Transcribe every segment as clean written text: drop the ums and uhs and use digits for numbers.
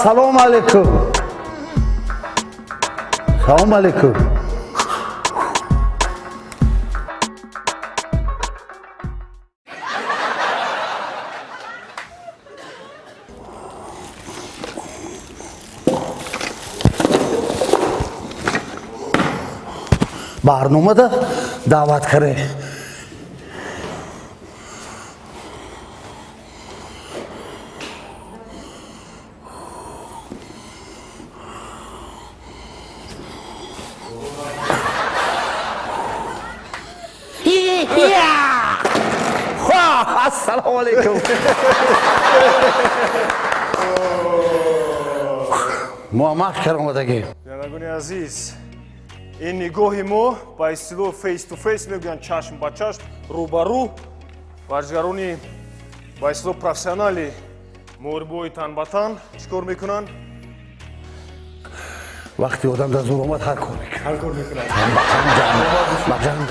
Assalomu alaykum. Assalomu alaykum. Barnomada davet करे अस्सलाम वालेकुम मुआमाफ करूँगा देखिए Янагони азиз, ин нигоҳи мо ба истилоҳ фейс ту фейс мегӯянд чашм ба чашм, рӯбарӯ варзишгарони ба истилоҳ профессионали муорибои тан ба тан чикор мекунанд? وقتی آدم در زور آمد هر کار میکنه ҳар кор мекунанд. مجند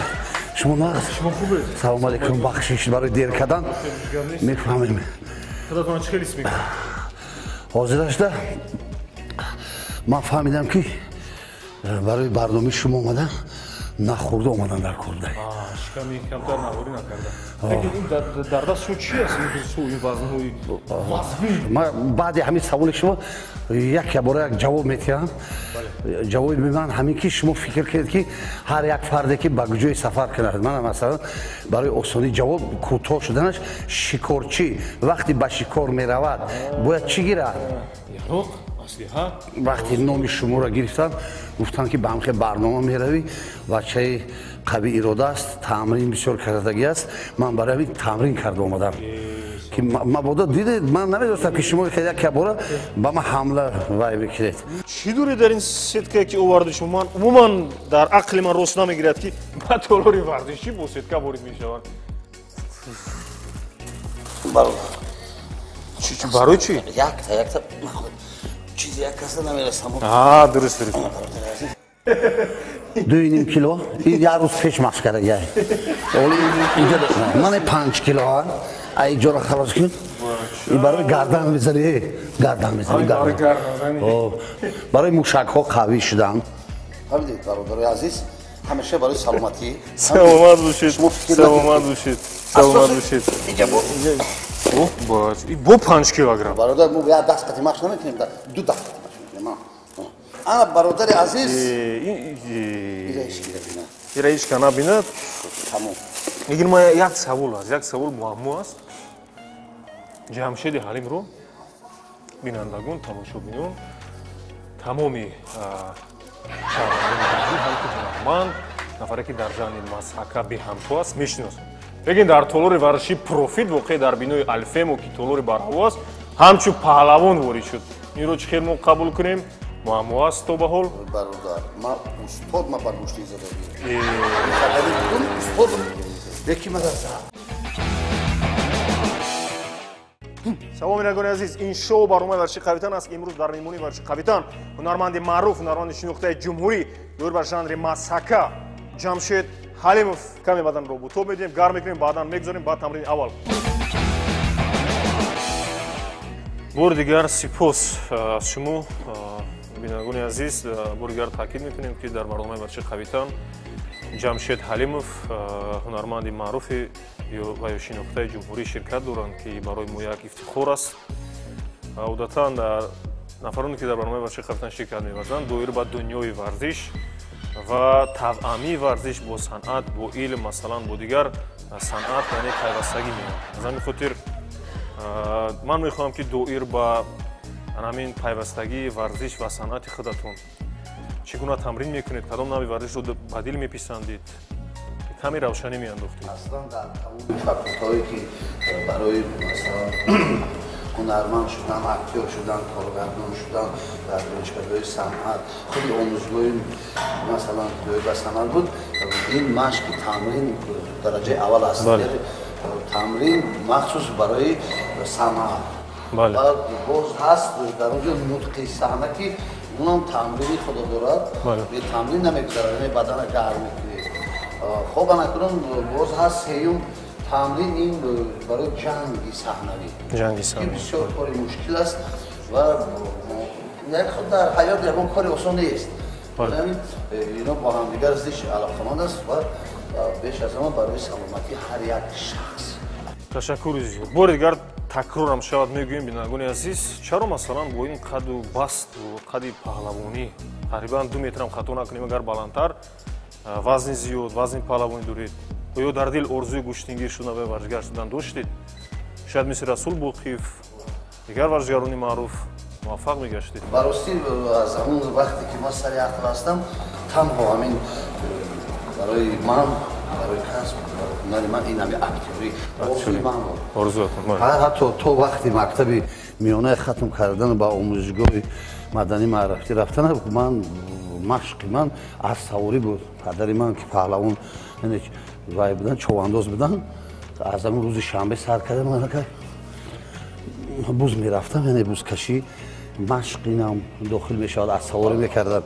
شما نقص Шумо хубед? سلام علیکم بخشش برای دیر کردن میفهمیم Худатон чӣ хелис мекунад? حاضرش ده من فهمیدم که برای برنامه شما آمدن نخورده آمدن در کرده Шиками камтар навори накарда. Лекин ин дар даст шумо чӣ аст? Ин вазнҳои вазбӣ. من بعد همین سوال شما یک باره یک جواب میتیم جواب من همین که شما فکر کرد که هر یک فرده که به جای سفر کنه من مثلا برای آسانی جواب کوتاه شدنش شکارچی وقتی به شکار میرود باید چی گیرد Яроқ, аслиҳа. وقتی نام شما را گرفتن گفتن که به همخه برنامه میروی بچه قوی اراده است تمرین بسیار کردگی است من برای همین تمرین کرده آمدم که مبادا دیدید من نمیدونستم که شما خیلی یک باره به من حمله وای بکنید چی دوری در این سیتکه که اوورده شما؟ من عموما در عقل من راست نمیگیرد که با تولوری ورزشی با سیتکه وارد میشوند. برای چی برای چی؟ یک تا چیزی یک کسی نمیرسم درست. 2.5 کیلو این یک روز پیش مشق کرده من 5 کیلو ها اینجا را خلاص کن این برای گردن میزنی برای موشک ها قوی شدن همینید برادر عزیز همیشه برای سلامتی سلامت باشید با 5 کیلوگرم برادر مو یک دست قطعی مشق نمیکنیم 2 دست قطعی مشق میکنیم انا برادر عزیز این رئیس که نبیند تمام لیکن ما یک سوال معما است جمشید حلیم رو بینندگان تماشابینان تمامی من نفره که در جانب مسحکه به همچو است میشناسم بگین در طولور ورشی پروفیت واقع در بینوی الفمو که طولور برهو است همچو پهلوان وارد شد این رو چخیر ما قبول کنیم معما است تو به حال برادر ما استاد ما برگشتی زده استاد یکی مدرسه سلام بینندگان عزیز این شو برنامه ورزشی قویتن است که امروز در میمونی ورزشی قویتن هنرمند معروف هنرمند شناخته جمهوری دور بر ژانر مسحکه جمشید حلیمов کمی بدن رو بوتو میدیم گرم میکنیم بعدا میگذاریم بعد تمرین اول بار دیگر سپاس از شما بینندگان عزیز بار دیگر تاکید میکنیم که در برنامه ورزشی قویتن جمشید حلیمов هنرمند معروف و شناخته جمهوری شرکت دارند که برای ما یک افتخار است عادتا در نفرانی که در برنامه ورزشی قویتن شرکت می‌ورزند دویر به دنیای ورزش و توأمی ورزش با صنعت با علم مثلا با دیگر صنعت یعنی پیوستگی می‌یابند از همین خاطر من می‌خواهم که دویر به همین پیوستگی ورزش و صنعت خودتون چگونه تمرین میکنید کدام نوع ورزش رو بدیل میپسندید کمی روشنی میانداختید اصلا در تمام فکت‌هایی که برای مثلا هنرمند شدن اکتور شدن کارگردان شدن در دانشگاه‌های صنعت خیلی آموزگاه مثلا دوی صنعت بود این مشق تمرین درجه اول است تمرین مخصوص برای صنعت بله باز هست در اونجا نطقی صحنه که اونم تمرینی خدا دارد به تمرین نمیگذاره یعنی بدن گرم میکنه خب نکنم باز هست سیوم تمرین این برای جنگی صحنوی که بسیار کاری مشکل است و یک خود در حیات یکم کاری آسان نیست. اینا با هم دیگر ازش علاقمند است و بیش از همه برای سلامتی هر یک شخص. تشکر عزیز. بار دیگر تکرارم شود میگوییم بینندگان عزیز چرا مثلا با این قد و بست و قد پهلوانی تقریبا 2 متر هم خطا نکنیم اگر بلندتر وزن زیاد وزن پهلوانی دارید یا در دل آرزوی گشتنگی شدن و ورزشگر شدن داشتید شاید مثل رسول بوقیف دیگر ورزشگران معروف موفق میگشتید. براستی از همون وقتی که من سر عقل هستم تنها همین برای من برای کسب برای من این همین اکتیوی آرزوی من بود. آرزوتون. حتی تو وقتی مکتبی میانه ختم کردن با آموزشگاه مدنی معرفتی رفتن من مشق من از سواری بود. پدری من که پهلوان وای بودن چوانداز بودن از همون روز شنبه سر کردم من که بوز میرفتم یعنی بوز کشی مشق اینم داخل میشد از سواری میکردم.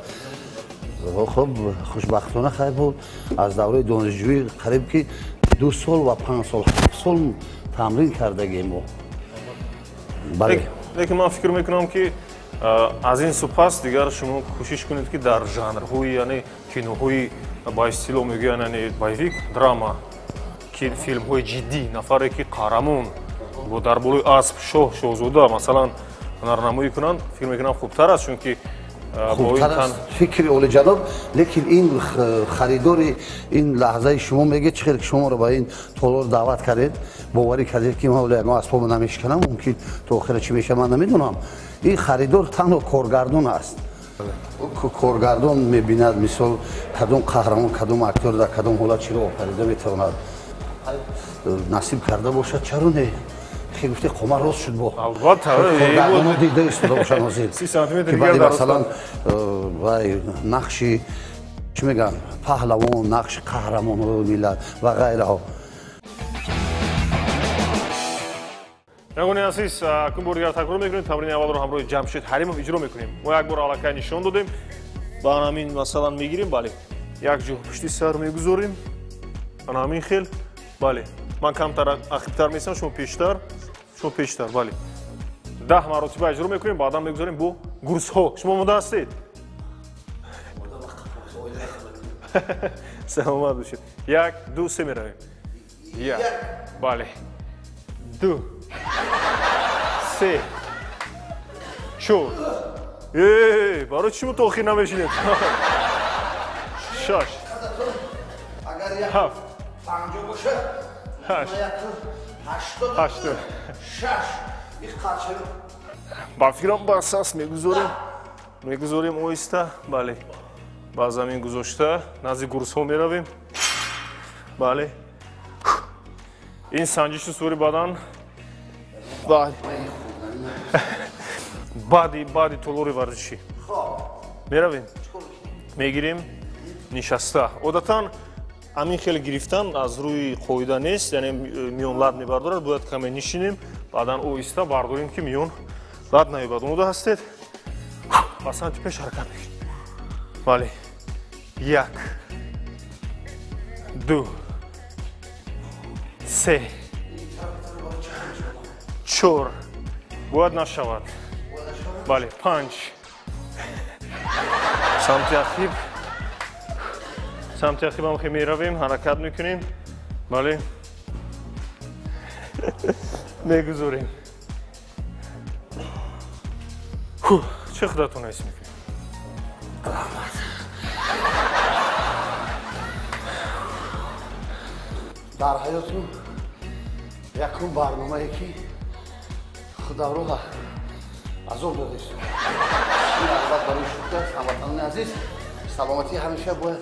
خب خوشبختانه خیر بود از دوره دانشجویی قریب که 2 سال و 5 سال 7 سال تمرین کردگیم ما. بله. لیکن من فکر میکنم که از این سپس دیگر شما کوشش کنید که در ژانرهای یعنی کینوهای با استیلو میگن یعنی بایریک دراما که فیلم‌های جدی نفری که قهرمان با در بالای اسب شاهزاده مثلا هنرنمایی کنند فکر میکنم خوبتر است چون که خوبتر است فکر اولی جناب لیکن این خریداری این لحظه شما میگه چقدر شما رو با این تولار دعوت کردید باوری کردید که ما اگه اسباب نمیشکنم ممکن تو آخر چی میشه من نمیدونم. این خریدار تنها کارگردان است. کارگردان میبیند مثال کدوم قهرمان کدوم اکتور در کدوم حالت چی رو آفریده میتواند نصیب کرده باشد چرا نه خیلی گفته قمر راست شد با کارگردان دیده است باشد نازید 30 سانتی متر که بعد مثلا نقشی چی میگن پهلوان نقش قهرمان ملت و غیره ها. نگونی عزیز کم بار دیگر تکرار میکنیم تمرین اول رو همراه جمشید حلیمов اجرا میکنیم. ما یک بار علاقه نشان دادیم با همین مثلا میگیریم بله یک جو پشت سر میگذاریم همین خیل بله من کمتر عقب‌تر میسم شما پیشتر بله 10 مرتبه اجرا میکنیم بعدا میگذاریم با گرس ها. شما مونده هستید؟ سلامت باشید. 1 2 3 میرویم. 1 بله 2 3 4 برای چی متأخر نمیشینید؟ 6 7 8 با فکرم با اساس میگذاریم اویسته بله با زمین گذاشته نزدیک گرس ها میرویم بله این سنجش سوری بدن بعدی طولوری ورزشی میرویم میگیریم نشسته عادتا همین خیلی گرفتن از روی قویده نیست یعنی میون لد میبردارد باید کمی نشینیم بعدا اویسته برداریم که میون لد نمیبرد. اونوده هستید با سانتی پیش حرکت میکنیم بله 1 2 3 4 باید نشود بله 5 سمت عقیب هم خیلی میرویم حرکت میکنیم بله میگذاریم چه خودتون حس میکنیم در حیاتون یکم برنامه که خدا رو عذاب داده است. این البته برای شکر هموطنان عزیز سلامتی همیشه باید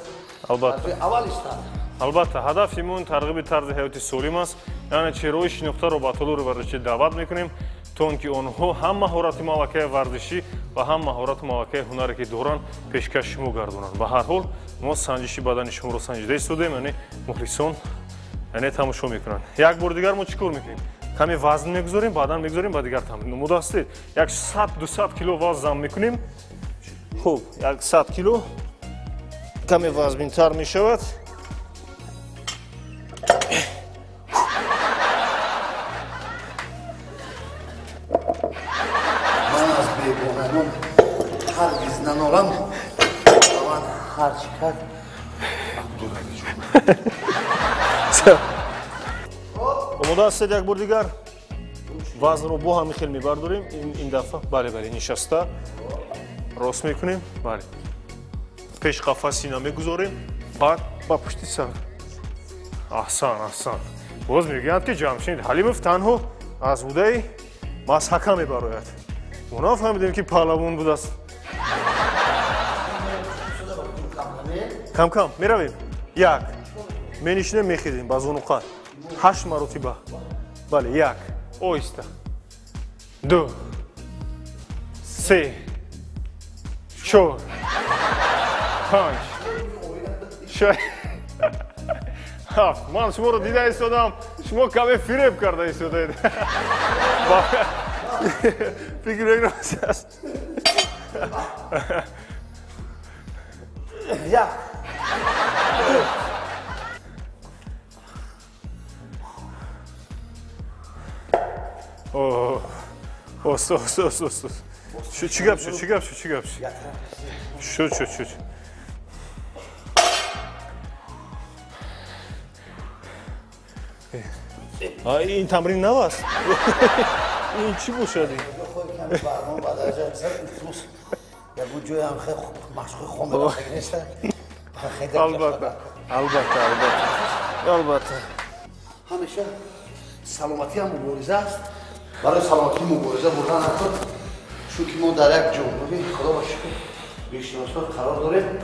اول استاد. البته هدفمون ترغیب طرز حیات سالم است یعنی چهره شناخته رو با طلوع ورزشی دعوت میکنیم تا اینکه آنها هم مهارت مالکه ورزشی و هم مهارت مالکه هنری که دارن پیشکش شما گردونن. به هر حال ما سنجشی بدن شما رو سنجیده ایستادیم یعنی مخلصان یعنی تماشا میکنن. یک بار دیگر ما چیکار میکنیم کمی وزن میگذاریم بعدا میگذاریم با دیگر تمرین نموده هستید 100-200 کیلو وزن جمع میکنیم. خب 100 کیلو کمی وزن تر میشود من از بیگانگان هرگز ننالم من هر چی کرد омода ҳастед як бор дигар вазнро бо ҳами хел мебардорем ин дафъа бале бале нишаста рост мекунем бале пеш қафас сина мегузорем баъд ба пушти сар аҳсан аҳсан боз мегӯянд ки ҷамшид ҳалимов танҳо аз будаи мазҳака мебарояд оно фаҳмидем ки паҳлавон будааст кам-кам меравем як менишинем мехезем ба зонуқа 8 маротиба бале як оҳиста 2 3 4 5 6 7 ман шуморо дида истодам шумо каме фиреб карда истодаед фикрмекунам як чӣ гап шуд ин тамрин нав аст ин чӣ бошад албатта ҳамеша саломатиам мубориза аст барои саломатии мубориза бурда накун чунки мо дар як ҷумҳурӣ худо ба шукр бешиносҳо қарор дорем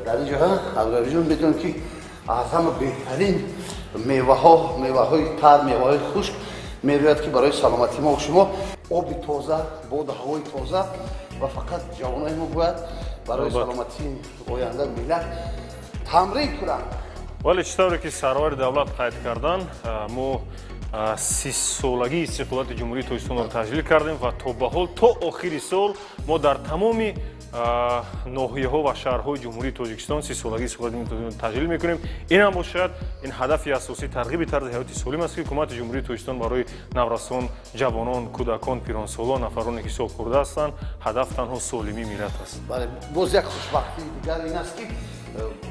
дар ин ҷоҳа абдулавиҷон медонем ки аз ҳама беҳтарин меваҳои тар меваҳои хушк мерӯяд ки барои саломатии мо шумо оби тоза боду ҳавои тоза ва фақат ҷавонои мо бояд барои саломатии оянда миллат тамрин кунанд вале чӣ тавре ки сарвари давлат қайд кардан мо 30-солагии истиқлолияти ҷумҳурии тоҷикистонро таҷлил кардем ва то ба ҳол то охири сол мо дар тамоми ноҳияҳо ва шаҳрҳои ҷумҳурии тоҷикистон 30-солагии истиқлолияти таҷлил мекунем инам бошад ин ҳадафи асосии тарғиби тарзи ҳаёти солим аст ки ҳукумати ҷумҳурии тоҷикистон барои наврасон ҷавонон кӯдакон пиронсолон нафароне ки сол хӯрда ҳастанд ҳадаф танҳо солимии миллат аст бале боз як хушбахтии дигар ин аст ки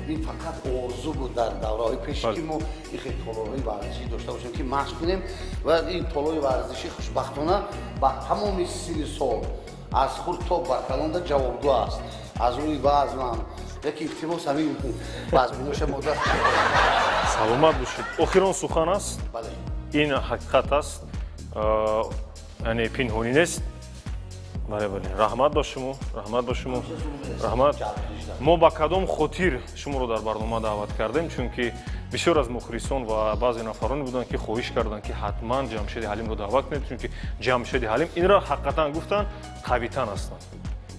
ин фақат орзу буд дар давраҳои пеши ки мо ин хел толоҳои варзишӣ дошта бошем ки машқ кунем ва ин толоҳои варзишӣ хушбахтона ба тамоми синни сол аз хурд то баркалонда ҷавобгӯ аст аз рӯи вазнам яке илтимос ҳамин вазбиноша мода саломат бошед охирон сухан аст ин ҳақиқат аст яъне пинҳонӣ нест бале раҳмат ба шумо раҳмат мо ба кадом хотир шуморо дар барнома даъват кардем чунки бисёр аз мухлисон ва баъзе нафароне буданд ки хоҳиш карданд ки ҳатман ҷамшеди ҳалимро даъват кунед чунки ҷамшеди ҳалим инро ҳақиқатан гуфтанд қавитан ҳастанд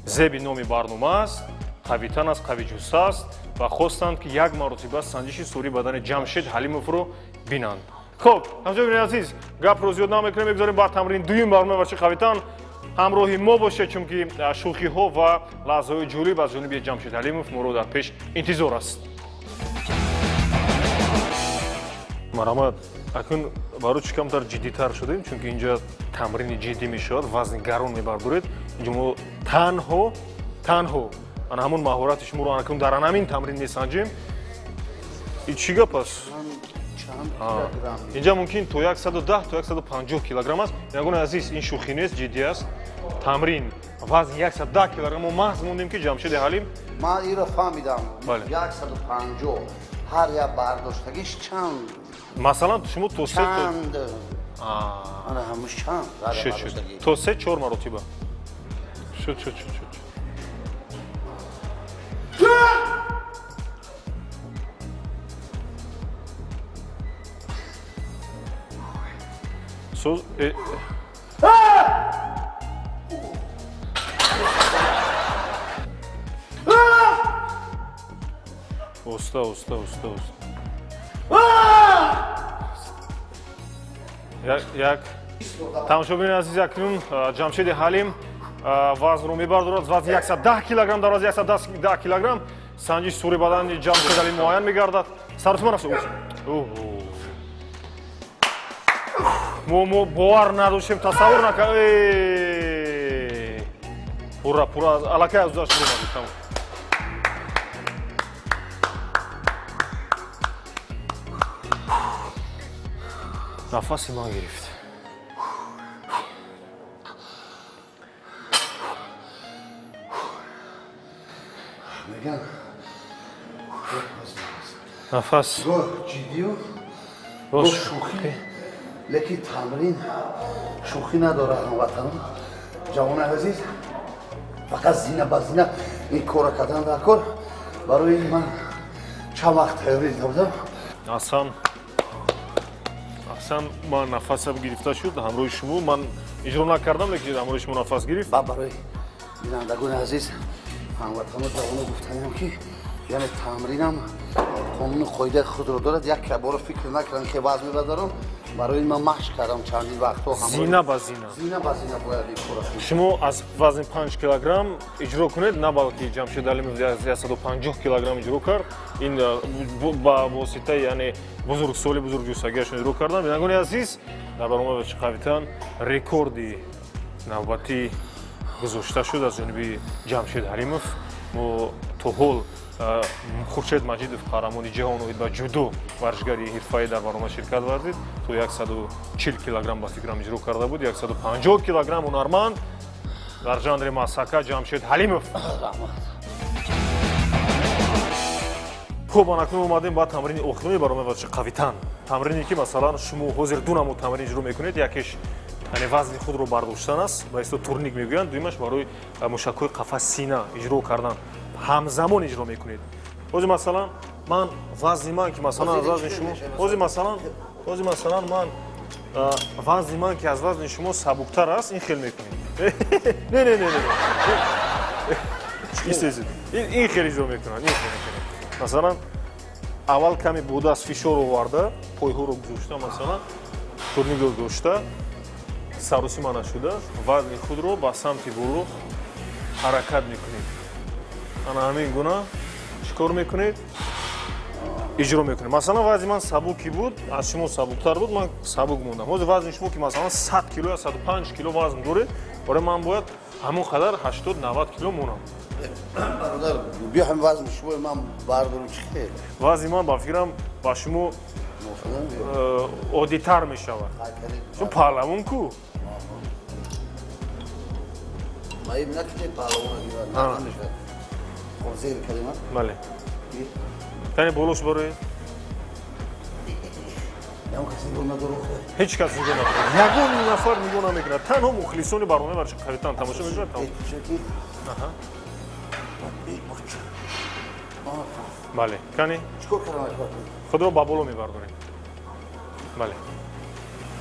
зеби номи барнома аст қавитан аст қавиҷуста аст ва хостанд ки як маротиба санҷиши сурӣ бадани ҷамшед ҳалимовро бинанд хуб ҳамҷоби азиз гапро зиёд намекунем мегузорем ба тамрини дуюм барнома бачи қавитан ҳамроҳи мо бошед чунки шӯхиҳо ва лаҳзаҳои ҷолиб аз ҷониби ҷамшед ҳалимов моро дар пеш интизор аст марҳамат акун барои чӣ камтар ҷиддитар шудем чунки инҷа тамрини ҷиддӣ мешавад вазни гарон мебардоред инҷа мо танҳо ана ҳамон маҳорати шуморо акун дар анамин тамрин месанҷем ин чӣ гап аст инҷа мумкин то 110 то 150 килограмм аст ягони азиз ин шӯхӣ нест ҷиддӣ аст тамрин вазни 110 килограмм мо маҳз мондем ки ҷамшеди ҳалим ман инро фаҳмидам 150 ҳар як бардоштагиш чанд масалан шумо то чанд ана ҳамуш чанд то 3-4 маротиба шуд соз уста як тамошобини азиз акнун ҷамшеди ҳалим вазнро мебардорад вазни 110 килограмм дар вазни 110 килограмм санҷиш сури бадани ҷамшеди ҳалим муайян мегардад саротима нафс мо бовар надоштем тасаввур Пурра, аллакай аз дашт ромади, тамом. Нафаси ман гирифт. Меган. Нафас. Го ҷиддию? Го шӯхӣ. Лекин тамрин шӯхӣ надорад ҳамватанон. Ҷавони азиз, фақат зина ба зина ин кора кардан дар кор барои ман чанд вақт тайёрӣ дида будам. Асан ман нафасам гирифта шуд ҳамроҳи шумо. Ман иҷро накардам, лекин ҳамроҳи шумо нафас гирифт. Ба барои бинандагони азиз ҳамватану ҷавонон гуфтаем ки яъне тамринам қонуну қоидаи худро дорад. Як бора фикр накардам ки вазн мебардорам. Барои ман машқ кардам чандин вақтҳо Зина ба зина. Зина ба зина бояд ин кора шуд. Шумо аз вазни 5 килограмм иҷро кунед, на балки Ҷамшед Алимов 150 килограмм иҷро кард. Ин ба воситаи яъне бузургсоли бузургҷӯсагиашон иҷро кардам. Бинагони азиз, дар барномаи Верчи Қавитан рекорди навбатӣ гузошта шуд аз ҷониби Ҷамшед Алимов. Мо то ҳол Хуршед Маҷидов қаҳрамони ҷаҳон ба ҷудо варзишгари ҳирфаӣ дар барнома ширкат вардид. То 140 килограмм ба фикрам иҷро карда буд. 150 килограмм ҳунарманд дар жанри масака Ҷамшед Алимов. Хуб, анакнун омадем ба тамрини охирини барномаи Верчи Қавитан. Тамрине ки масалан шумо ҳозир ду намуд тамрин иҷро мекунед. Якеш яъне вазни худро бардоштан аст, ба исто турник мегӯянд. Дуюмаш барои мушакҳои қафас сина иҷро кардан ҳамзамон иҷро мекунед. ҳозир масалан ман вазни ман ки масалан аз вазни шумо ҳозир масалан ман вазни ман ки аз вазни шумо сабуктар аст, ин хел мекунед. Не. Истезид. Ин хел иҷро мекунад. Масалан аввал каме будаст фишор оварда, пойҳоро гузошта, масалан турникро дошта, сарусима нашуда, вазни худро ба самти боло ҳаракат мекунед. Ана ҳамин гуна чикор мекунед? Иҷро мекунед. Масалан вазни ман сабуки буд, аз шумо сабуктар буд, ман сабук мондам. ҳозир вазни шумо ки масалан 100 кило я 105 кило вазн доред, барои ман бояд ҳамон қадар 80-90 кило монам. Бародар, биёҳем вазни шумо ман бардорам чӣ хел? Вазни ман ба фикрам ба шумо оддитар мешавад. Шумо паҳлавон ку? Маиб накунед паҳлавон гирад, намешавад. Зер калима? Бале. Кане болош бароед? Ям каси нигоҳ надорад. Ҳеҷ кас нигоҳ накунад. Ягон нафар нигоҳ намекунад. Танҳо мухлисони барномаи Верчи Қавитан тамошо мекунад. Бале. Кане? Чикор кардам? Худро ба боло мебардорем. Бале.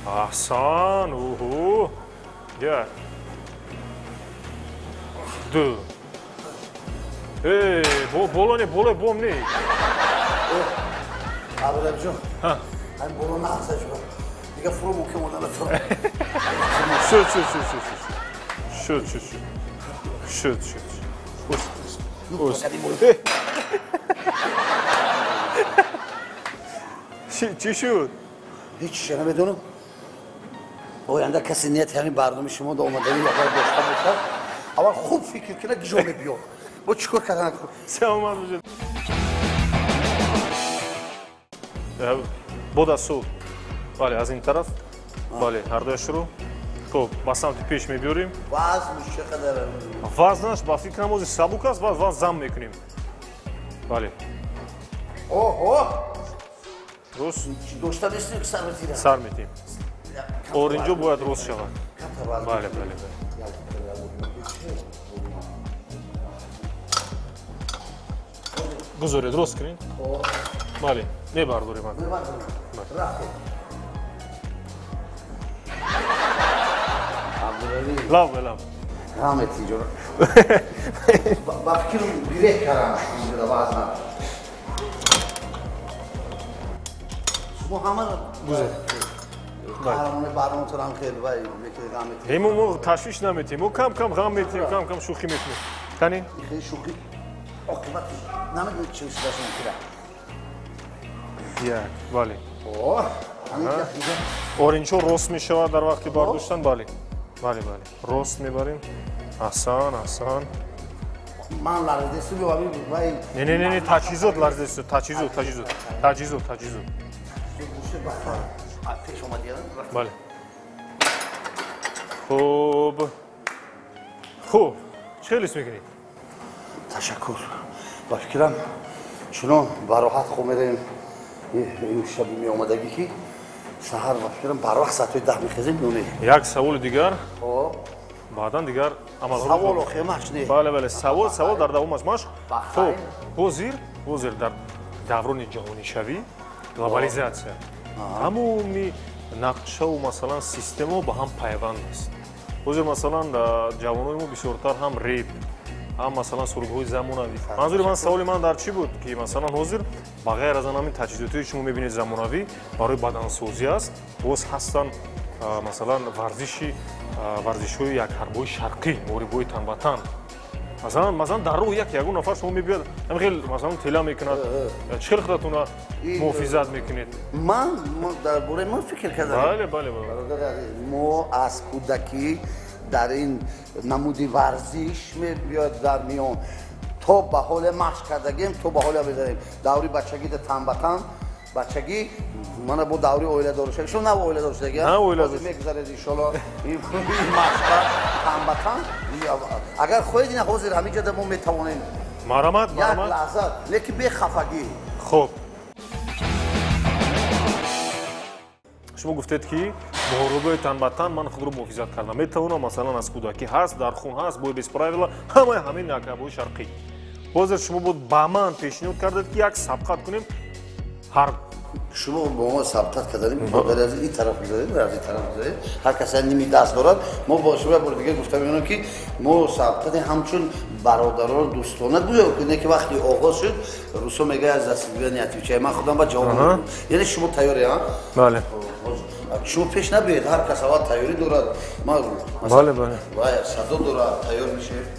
Аҳсан. Уҳу. Як. Ду. Боло не, болои бом не. Абдуллаҷон. Ҳамин боло нағза шуд. Дига фурӯ мумкин одан натавонад. Шуд. Чӣ шуд? Ҳеҷ чиз намедонам. Оянда касе нияти ҳамин барномаи шумо да омадани якбар дошта бошад, аввал хуб фикр кунад ки ҷо мебиёд. Бо чӣ кор кардан накун? Саломат бошед. Бода сув. Бале, аз ин тараф. Бале, ҳардояшро. Хуб, ба самти пеш мебиёрим. Вазнш чӣ қадар? Вазнаш ба фикрам ҳозир сабук аст, баъд вазн зам мекунем. Бале. Оҳо! Рост? Дошта нестем ки сар метирам. Сар метем. Оринҷо бояд рост шавад. Бале. Гузоред, рост кунед. Бале, мебардорем. Лав. Раҳмети ҷон. Ба фикрам бирек кардам вазна. Шумо ҳамаро қаҳрамони барноматонам хеле вай гам метем. Мо ташвиш наметем. Мо кам ғам метем, кам шӯхӣ мекунем. Канем? Хеле шӯхӣ. Оқибати намедонед чӣ шудаш мумкина. Як, бале. Ҳамин оринҷо рост мешавад дар вақти бардоштан, бале. Рост мебарем. аҳсан аҳсан ман ларзидеси бивами вай не таҷҳизот ларзидеси таҷҳизот пеш омадиям бале хуб чӣ ҳилис мекунед ташаккур ба фикрам чунон бароҳат хуб меравем имшаби меомадагӣ ки саҳар ба фикрам барвақт соати 10 мехезем нуне як саволи дигар баъдан дигар савол охир машқ не бале савол дар давомаш машқ хуб ҳозир дар даврони ҷаҳонишавӣ глобализатсия ҳамоми нақшаву масалан системао ба ҳам пайванд аст ҳозир масалан ҷавонои мо бисёртар ҳам реп ҳам масалан сурудҳои замонавӣ манзури ман саволи ман дар чӣ буд ки масалан ҳозир ба ғайр аз ҳамин таҷҳизотие шумо мебинед замонавӣ барои бадансозӣ аст боз ҳастанд масалан варзишҳои якҳарбои шарқӣ морибои танбатан масалан дар роҳ ягон нафар шумо мебиёд ҳамихел масалан тела мекунад чӣ хел худатона муҳофизат мекунед ман дар бораи ман фикр кардам бале мо аз кӯдакӣ дар ин намуди варзиш мебиёд дар миён то ба ҳоле машқ кардагем то ба ҳоле безарем даври бачагӣ да танбатан бачагӣ мана бо даври оиладоршавӣ шумо на оиладоршавӣ мегузаред иншоалло ин машқа танбатан агар хоҳед ина ҳозир ҳамин ҷода мо метавонем марамат як лаҳза лекин бехафагӣ хуб шумо гуфтед ки моҳорибаи танбатан ман худро муҳофизат кардам метавонам масалан аз кӯдакӣ ҳаст дар хун ҳаст бои бесправила ҳамаи ҳамин якҳарбои шарқӣ ҳозир шумо буд ба ман пешниҳод кардед ки як сабқат кунем ҳар шумо бо мо сабқат кардем аз ин тараф гузаред аз ин тараф гузаред ҳар касе ними даст дорад мо бо шумо бори дигар гуфта меонам ки мо сабқати ҳамчун бародарон дӯстона гузор кунем ки вақти оғоз шуд русо мегӯяд аз дастгирани ативчаи ман худам ба ҷавоб яъне шумо тайёре бале шумо пеш набиед ҳар кас аввал тайёрӣ дорад бале вай садо дорад тайёр мешавед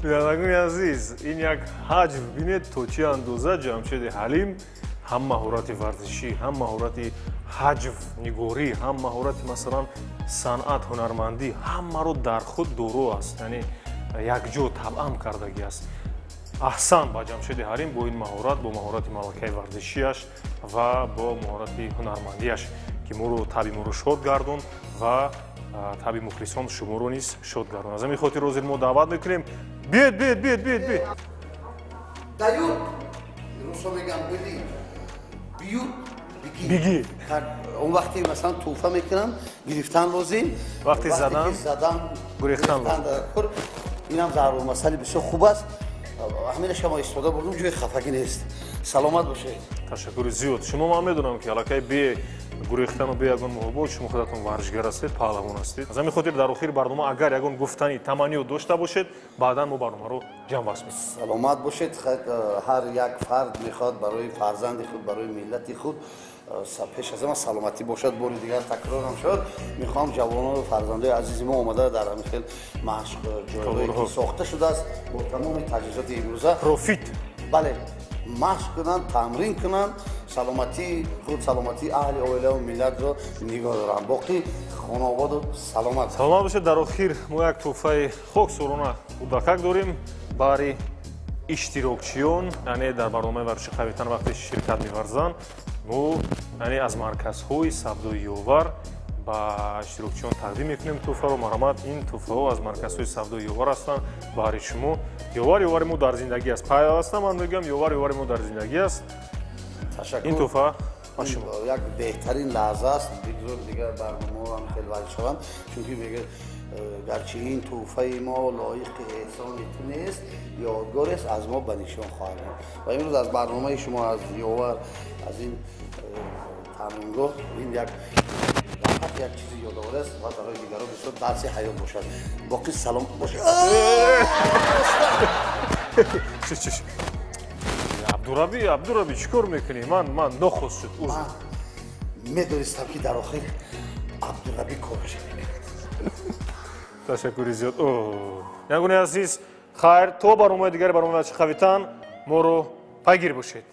бинандагони азиз ин як ҳаҷм бинед то чӣ андоза ҷамшеди ҳалим ҳам маҳорати варзишӣ ҳам маҳорати ҳаҷв нигорӣ ҳам маҳорати масалан санъат ҳунармандӣ ҳамаро дар худ дору аст яъне якҷо табъам кардагӣ аст аҳсан ба ҷамшеди ҳалим бо ин маҳорат бо маҳорати малакаи варзишиаш ва бо маҳорати ҳунармандиаш ки моро таби моро шод гардонд ва таби мухлисон шуморо низ шод гардонд аз ҳамин хотир ҳозир мо даъват мекунем биед даюд русо мегам биюд бигӣ он вақти масалан тӯҳфа мекунам гирифтан лозим вақти задан гурехтан инам зарурмасали бисёр хуб аст ҳамина шумо истифода бурдум ҷои хафагӣ нест саломат бошед ташаккури зиёд шумо ман медонам ки аллакай бе гурехтану бе ягон муҳоббат шумо худатон варзишгар ҳастед паҳлавон ҳастед аз ҳамин хотир дар охири барнома агар ягон гуфтани таманниёт дошта бошед баъдан мо барномаро ҷамъбаст мекунем саломат бошед ҳар як фард мехоҳад барои фарзанди худ барои миллати худ пеш аз ҳама саломатӣ бошад бори дигар такрорам шуд мехоҳам ҷавонону фарзандои азизи мо омада дар ҳамин хел машқ ҷойҳое ки сохта шудааст бо тамоми таҷҳизоти имрӯза профит бале машқ кунанд тамрин кунанд саломатии худ саломатии аҳли оилаву миллатро нигоҳ доранд боқӣ хонаводу саломат бошед дар охир мо як тӯҳфаи хоксорона кӯдакак дорем баъри иштирокчиён яъне дар барномаи варзиши қавитан вақте ширкат меварзанд мо яъне аз марказҳои савдои ёвар ба иштирокчиён тақдим мекунем тӯҳфаро марҳамат ин тӯҳфаҳо аз марказҳои савдои ёвар ҳастанд баъри шумо ёвари мо дар зиндагӣ аст пайваста ман мегӯям ёвари мо дар зиндагӣ аст ин тӯҳфа ба шумо як беҳтарин лаҳза аст бигзор дигар барномаҳо ҳам хел варид шаванд чунки мегӯяд гарчи ин тӯҳфаи мо лоиқи эҳсони ту нест ёдгорест аз мо ба нишон хоҳад буд ва имрӯз аз барномаи шумо аз ёвар аз ин тамрингоҳ ин як як чизи ёдовар аст ва барои дигарон бисёр дарси ҳаёт бошад боқӣ салом бошед абдураби чӣ кор мекунӣ ман нохоз шуд медонистам ки дар охир абдураби кораши мекунад ташаккури зиёд ягони азиз хайр то барномаи дигари барномаи варзиши қавитан моро пайгир бошед.